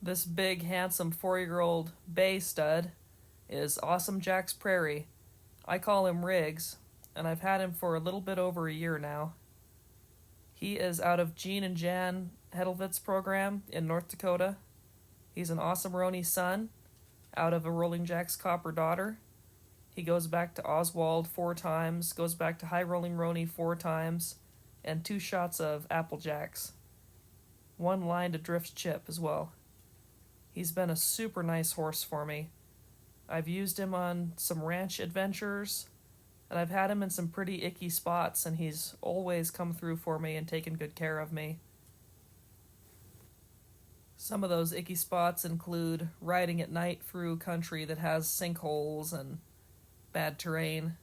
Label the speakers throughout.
Speaker 1: This big, handsome 4-year-old bay stud is Awesome Jack's Prairie. I call him Riggs, and I've had him for a little bit over a year now. He is out of Gene and Jan Hedelvitz program in North Dakota. He's an Awesome Roni son out of a Rolling Jack's Copper daughter. He goes back to Oswald 4 times, goes back to High Rolling Roni 4 times, and 2 shots of Apple Jacks. 1 line to Drift Chip as well. He's been a super nice horse for me. I've used him on some ranch adventures, and I've had him in some pretty icky spots, and he's always come through for me and taken good care of me. Some of those icky spots include riding at night through country that has sinkholes and bad terrain.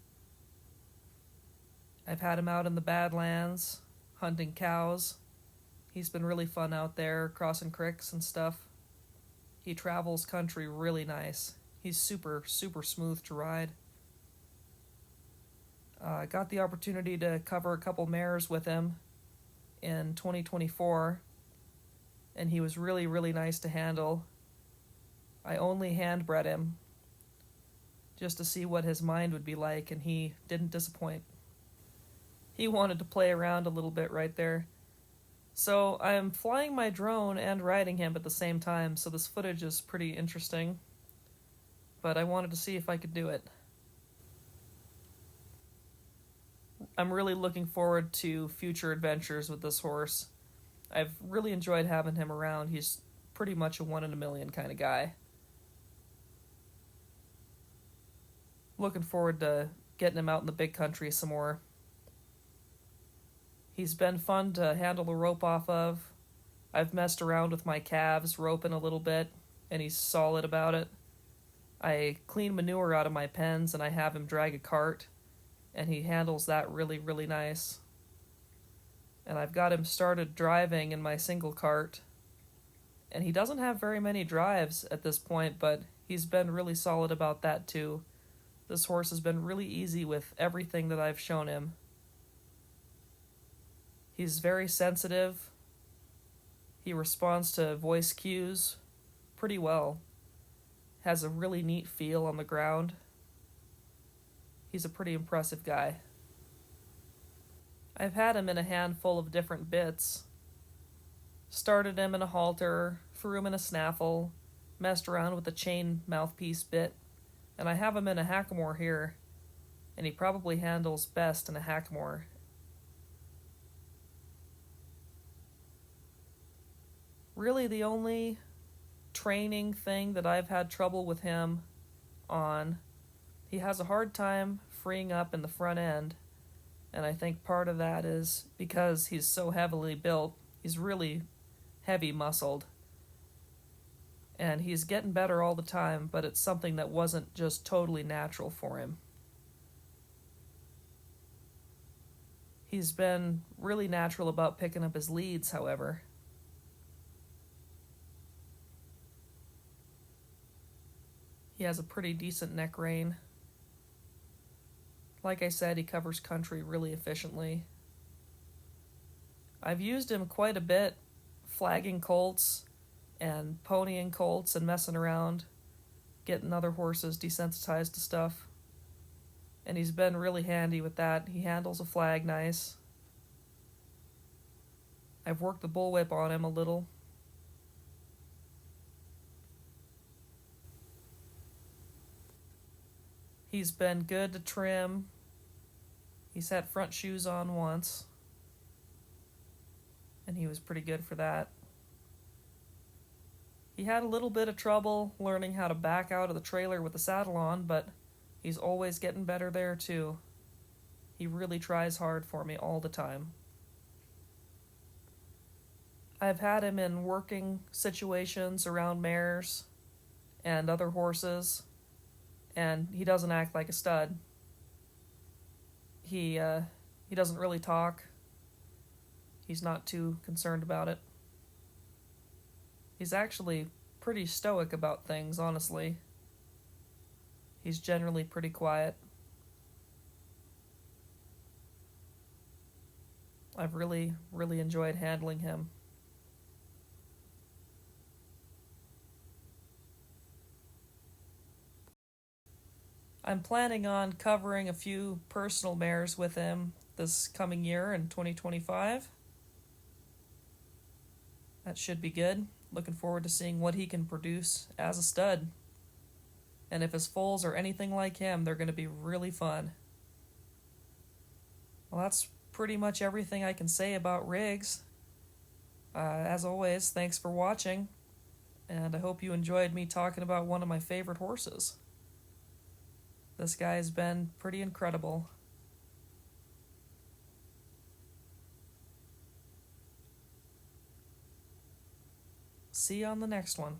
Speaker 1: I've had him out in the Badlands, hunting cows. He's been really fun out there, crossing creeks and stuff. He travels country really nice. He's super, super smooth to ride. I got the opportunity to cover a couple mares with him in 2024, and he was really, really nice to handle. I only handbred him just to see what his mind would be like, and he didn't disappoint. He wanted to play around a little bit right there. So I'm flying my drone and riding him at the same time, so this footage is pretty interesting. But I wanted to see if I could do it. I'm really looking forward to future adventures with this horse. I've really enjoyed having him around. He's pretty much a 1 in a million kind of guy. Looking forward to getting him out in the big country some more. He's been fun to handle the rope off of. I've messed around with my calves, roping a little bit, and he's solid about it. I clean manure out of my pens, and I have him drag a cart, and he handles that really, really nice. And I've got him started driving in my single cart, and he doesn't have very many drives at this point, but he's been really solid about that too. This horse has been really easy with everything that I've shown him. He's very sensitive. He responds to voice cues pretty well. Has a really neat feel on the ground. He's a pretty impressive guy. I've had him in a handful of different bits. Started him in a halter, threw him in a snaffle, messed around with the chain mouthpiece bit, and I have him in a hackamore here, and he probably handles best in a hackamore. Really, the only training thing that I've had trouble with him on, he has a hard time freeing up in the front end, and I think part of that is because he's so heavily built. He's really heavy muscled, and he's getting better all the time, but it's something that wasn't just totally natural for him. He's been really natural about picking up his leads, however. He has a pretty decent neck rein. Like I said, he covers country really efficiently. I've used him quite a bit, flagging colts and ponying colts and messing around, getting other horses desensitized to stuff. And he's been really handy with that. He handles a flag nice. I've worked the bullwhip on him a little. He's been good to trim. He's had front shoes on once, and he was pretty good for that. He had a little bit of trouble learning how to back out of the trailer with the saddle on, but he's always getting better there too. He really tries hard for me all the time. I've had him in working situations around mares and other horses, and he doesn't act like a stud. He doesn't really talk. He's not too concerned about it. He's actually pretty stoic about things, honestly. He's generally pretty quiet. I've really, really enjoyed handling him. I'm planning on covering a few personal mares with him this coming year in 2025. That should be good. Looking forward to seeing what he can produce as a stud. And if his foals are anything like him, they're going to be really fun. Well, that's pretty much everything I can say about Riggs. As always, thanks for watching, and I hope you enjoyed me talking about one of my favorite horses. This guy's been pretty incredible. See you on the next one.